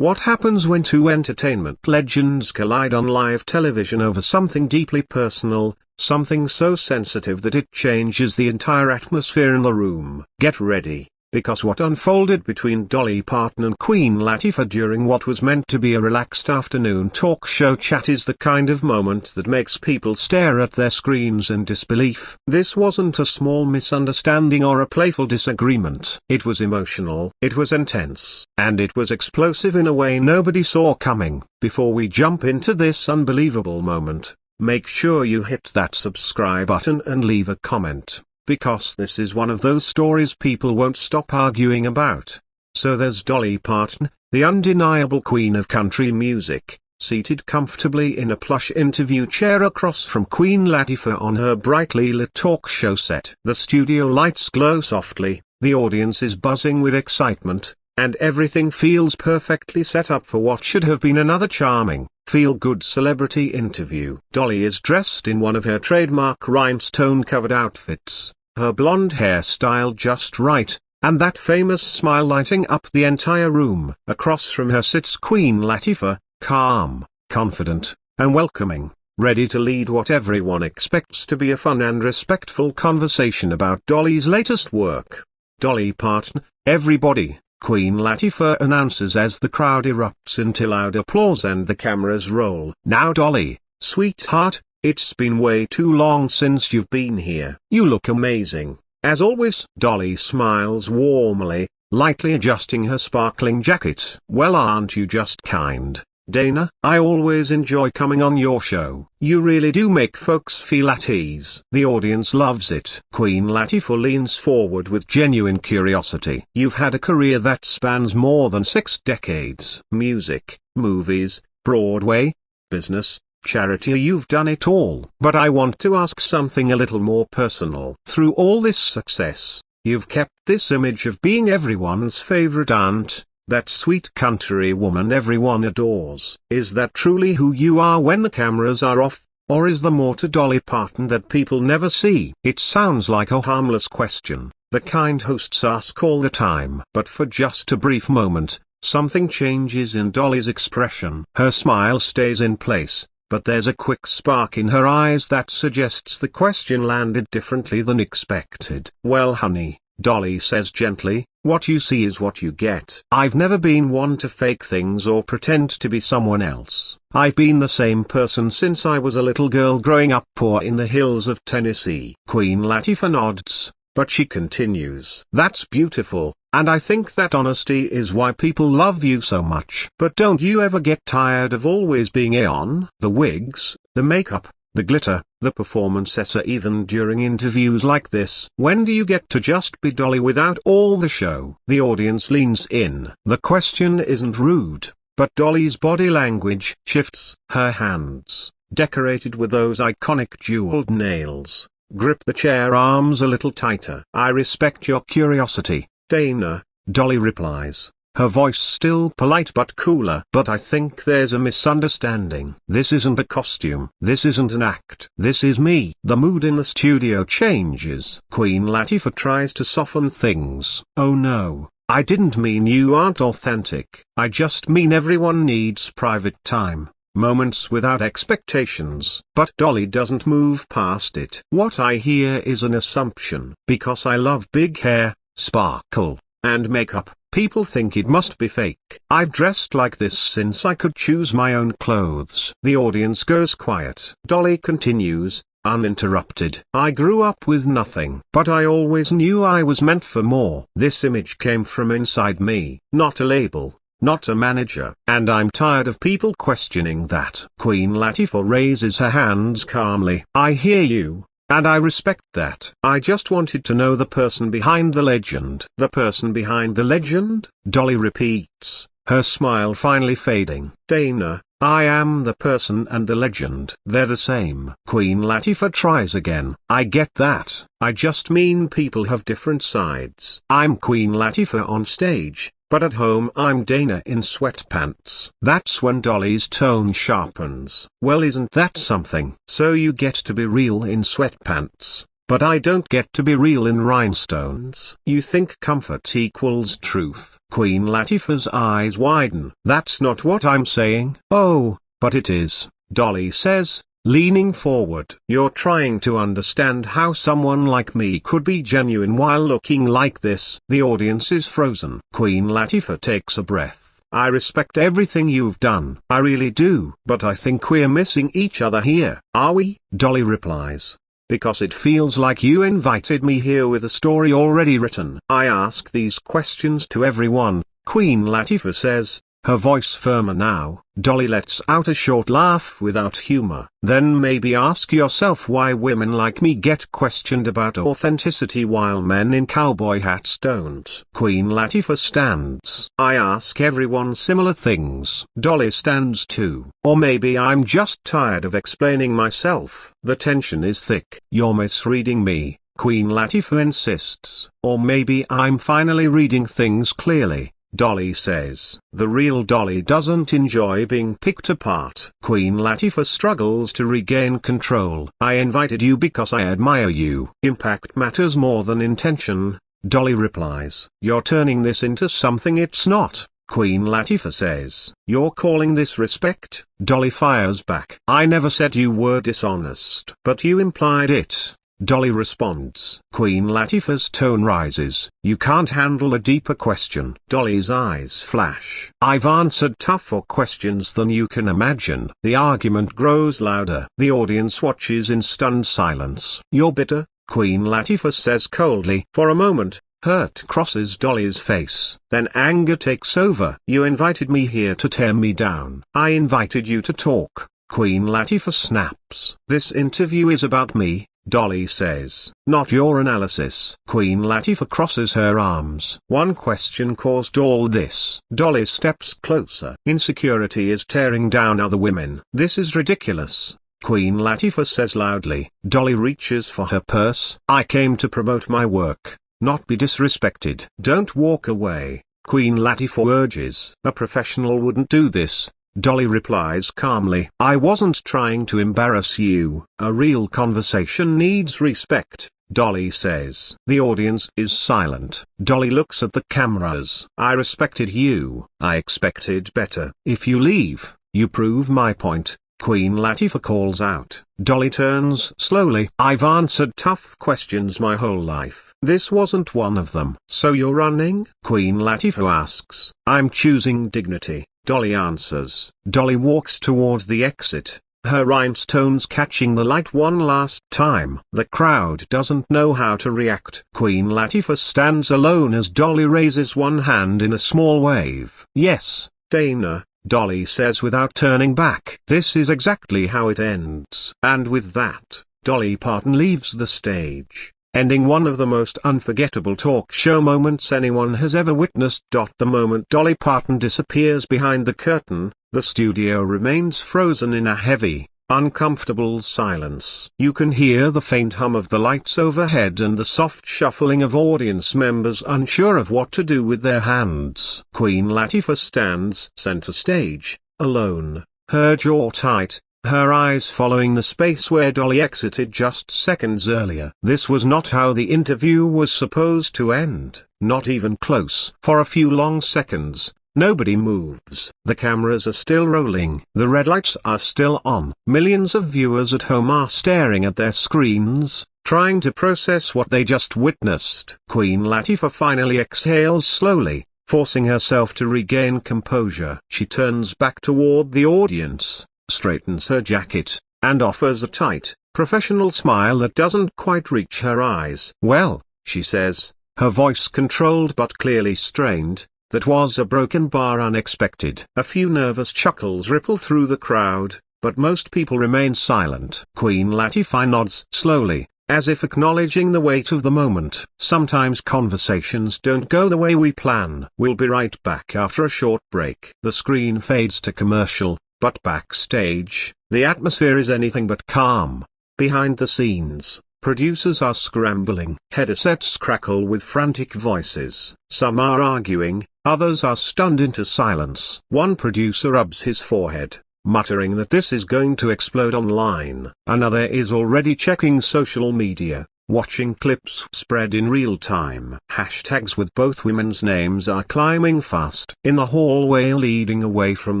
What happens when two entertainment legends collide on live television over something deeply personal, something so sensitive that it changes the entire atmosphere in the room? Get ready, because what unfolded between Dolly Parton and Queen Latifah during what was meant to be a relaxed afternoon talk show chat is the kind of moment that makes people stare at their screens in disbelief. This wasn't a small misunderstanding or a playful disagreement. It was emotional, it was intense, and it was explosive in a way nobody saw coming. Before we jump into this unbelievable moment, make sure you hit that subscribe button and leave a comment, because this is one of those stories people won't stop arguing about. So there's Dolly Parton, the undeniable queen of country music, seated comfortably in a plush interview chair across from Queen Latifah on her brightly lit talk show set. The studio lights glow softly, the audience is buzzing with excitement, and everything feels perfectly set up for what should have been another charming, feel-good celebrity interview. Dolly is dressed in one of her trademark rhinestone-covered outfits, her blonde hairstyle just right, and that famous smile lighting up the entire room. Across from her sits Queen Latifah, calm, confident, and welcoming, ready to lead what everyone expects to be a fun and respectful conversation about Dolly's latest work. Dolly Parton, everybody, Queen Latifah announces as the crowd erupts into loud applause and the cameras roll. Now Dolly, sweetheart, it's been way too long since you've been here. You look amazing, as always. Dolly smiles warmly, lightly adjusting her sparkling jacket. Well, aren't you just kind, Dana? I always enjoy coming on your show. You really do make folks feel at ease. The audience loves it. Queen Latifah leans forward with genuine curiosity. You've had a career that spans more than 6 decades. Music, movies, Broadway, business, charity, you've done it all. But I want to ask something a little more personal. Through all this success, you've kept this image of being everyone's favorite aunt, that sweet country woman everyone adores. Is that truly who you are when the cameras are off, or is there more to Dolly Parton that people never see? It sounds like a harmless question, the kind hosts ask all the time. But for just a brief moment, something changes in Dolly's expression. Her smile stays in place, but there's a quick spark in her eyes that suggests the question landed differently than expected. Well honey, Dolly says gently, what you see is what you get. I've never been one to fake things or pretend to be someone else. I've been the same person since I was a little girl growing up poor in the hills of Tennessee. Queen Latifah nods, but she continues. That's beautiful, and I think that honesty is why people love you so much. But don't you ever get tired of always being on? The wigs, the makeup, the glitter, the performances, even during interviews like this. When do you get to just be Dolly without all the show? The audience leans in. The question isn't rude, but Dolly's body language shifts. Her hands, decorated with those iconic jeweled nails, grip the chair arms a little tighter. I respect your curiosity, Dana, Dolly replies, her voice still polite but cooler. But I think there's a misunderstanding. This isn't a costume. This isn't an act. This is me. The mood in the studio changes. Queen Latifah tries to soften things. Oh no, I didn't mean you aren't authentic. I just mean everyone needs private time, moments without expectations. But Dolly doesn't move past it. What I hear is an assumption. Because I love big hair, sparkle, and makeup, people think it must be fake. I've dressed like this since I could choose my own clothes. The audience goes quiet. Dolly continues, uninterrupted. I grew up with nothing, but I always knew I was meant for more. This image came from inside me, not a label, not a manager. And I'm tired of people questioning that. Queen Latifah raises her hands calmly. I hear you, and I respect that. I just wanted to know the person behind the legend. The person behind the legend? Dolly repeats, her smile finally fading. Dana, I am the person and the legend. They're the same. Queen Latifah tries again. I get that. I just mean people have different sides. I'm Queen Latifah on stage, but at home I'm Dana in sweatpants. That's when Dolly's tone sharpens. Well, isn't that something? So you get to be real in sweatpants, but I don't get to be real in rhinestones. You think comfort equals truth. Queen Latifah's eyes widen. That's not what I'm saying. Oh, but it is, Dolly says, leaning forward. You're trying to understand how someone like me could be genuine while looking like this. The audience is frozen. Queen Latifah takes a breath. I respect everything you've done. I really do. But I think we're missing each other here. Are we? Dolly replies. Because it feels like you invited me here with a story already written. I ask these questions to everyone, Queen Latifah says, her voice firmer now. Dolly lets out a short laugh without humor. Then maybe ask yourself why women like me get questioned about authenticity while men in cowboy hats don't. Queen Latifah stands. I ask everyone similar things. Dolly stands too. Or maybe I'm just tired of explaining myself. The tension is thick. You're misreading me, Queen Latifah insists. Or maybe I'm finally reading things clearly, Dolly says. The real Dolly doesn't enjoy being picked apart. Queen Latifah struggles to regain control. I invited you because I admire you. Impact matters more than intention, Dolly replies. You're turning this into something it's not, Queen Latifah says. You're calling this respect? Dolly fires back. I never said you were dishonest. But you implied it, Dolly responds. Queen Latifah's tone rises. You can't handle a deeper question. Dolly's eyes flash. I've answered tougher questions than you can imagine. The argument grows louder. The audience watches in stunned silence. You're bitter? Queen Latifah says coldly. For a moment, hurt crosses Dolly's face. Then anger takes over. You invited me here to tear me down. I invited you to talk. Queen Latifah snaps. This interview is about me, Dolly says. Not your analysis. Queen Latifah crosses her arms. One question caused all this. Dolly steps closer. Insecurity is tearing down other women. This is ridiculous, Queen Latifah says loudly. Dolly reaches for her purse. I came to promote my work, not be disrespected. Don't walk away, Queen Latifah urges. A professional wouldn't do this, Dolly replies calmly. I wasn't trying to embarrass you. A real conversation needs respect, Dolly says. The audience is silent. Dolly looks at the cameras. I respected you. I expected better. If you leave, you prove my point, Queen Latifah calls out. Dolly turns slowly. I've answered tough questions my whole life. This wasn't one of them. So you're running? Queen Latifah asks. I'm choosing dignity, Dolly answers. Dolly walks towards the exit, her rhinestones catching the light one last time. The crowd doesn't know how to react. Queen Latifah stands alone as Dolly raises one hand in a small wave. Yes, Dana, Dolly says without turning back. This is exactly how it ends. And with that, Dolly Parton leaves the stage, ending one of the most unforgettable talk show moments anyone has ever witnessed. The moment Dolly Parton disappears behind the curtain, the studio remains frozen in a heavy, uncomfortable silence. You can hear the faint hum of the lights overhead and the soft shuffling of audience members unsure of what to do with their hands. Queen Latifah stands center stage, alone, her jaw tight, her eyes following the space where Dolly exited just seconds earlier. This was not how the interview was supposed to end, not even close. For a few long seconds, nobody moves. The cameras are still rolling. The red lights are still on. Millions of viewers at home are staring at their screens, trying to process what they just witnessed. Queen Latifah finally exhales slowly, forcing herself to regain composure. She turns back toward the audience, straightens her jacket, and offers a tight, professional smile that doesn't quite reach her eyes. Well, she says, her voice controlled but clearly strained, that was a broken bar unexpected. A few nervous chuckles ripple through the crowd, but most people remain silent. Queen Latifah nods slowly, as if acknowledging the weight of the moment. Sometimes conversations don't go the way we plan. We'll be right back after a short break. The screen fades to commercial. But backstage, the atmosphere is anything but calm. Behind the scenes, producers are scrambling. Headsets crackle with frantic voices. Some are arguing, others are stunned into silence. One producer rubs his forehead, muttering that this is going to explode online. Another is already checking social media, watching clips spread in real time. Hashtags with both women's names are climbing fast. In the hallway leading away from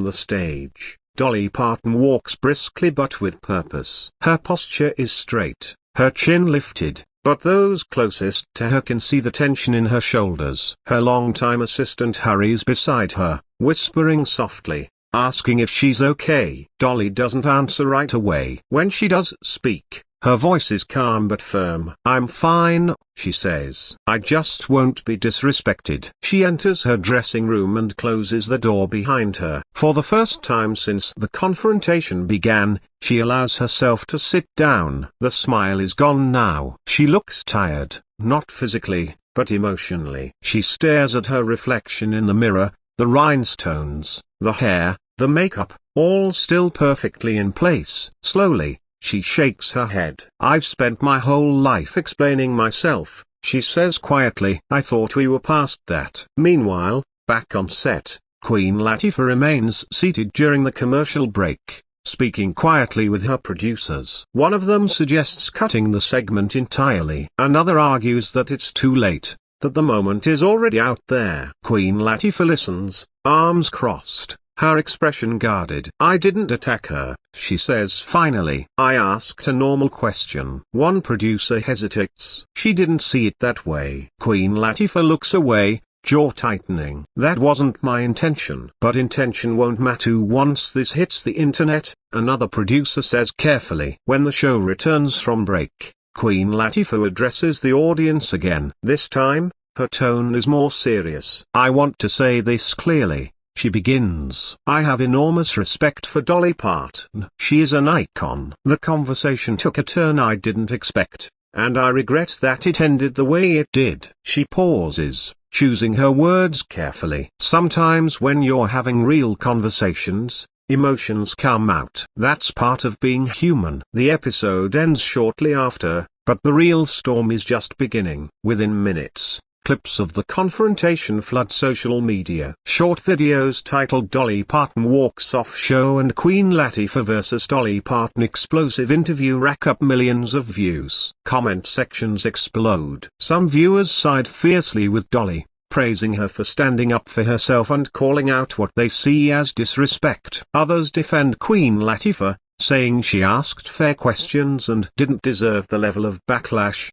the stage, Dolly Parton walks briskly but with purpose. Her posture is straight, her chin lifted, but those closest to her can see the tension in her shoulders. Her longtime assistant hurries beside her, whispering softly, asking if she's okay. Dolly doesn't answer right away. When she does speak, her voice is calm but firm. "I'm fine," she says. "I just won't be disrespected." She enters her dressing room and closes the door behind her. For the first time since the confrontation began, she allows herself to sit down. The smile is gone now. She looks tired, not physically, but emotionally. She stares at her reflection in the mirror, the rhinestones, the hair, the makeup, all still perfectly in place. Slowly, she shakes her head. "I've spent my whole life explaining myself," she says quietly. "I thought we were past that." Meanwhile, back on set, Queen Latifah remains seated during the commercial break, speaking quietly with her producers. One of them suggests cutting the segment entirely. Another argues that it's too late, that the moment is already out there. Queen Latifah listens, arms crossed, her expression guarded. "I didn't attack her," she says finally. "I asked a normal question." One producer hesitates. "She didn't see it that way." Queen Latifah looks away, jaw tightening. "That wasn't my intention." "But intention won't matter once this hits the internet," another producer says carefully. When the show returns from break, Queen Latifah addresses the audience again. This time, her tone is more serious. "I want to say this clearly," she begins. "I have enormous respect for Dolly Parton. She is an icon." The conversation took a turn I didn't expect, and I regret that it ended the way it did. She pauses, choosing her words carefully. Sometimes when you're having real conversations, emotions come out. That's part of being human. The episode ends shortly after, but the real storm is just beginning. Within minutes, clips of the confrontation flood social media. Short videos titled "Dolly Parton Walks Off Show" and "Queen Latifah vs. Dolly Parton Explosive Interview" rack up millions of views. Comment sections explode. Some viewers side fiercely with Dolly, praising her for standing up for herself and calling out what they see as disrespect. Others defend Queen Latifah, saying she asked fair questions and didn't deserve the level of backlash.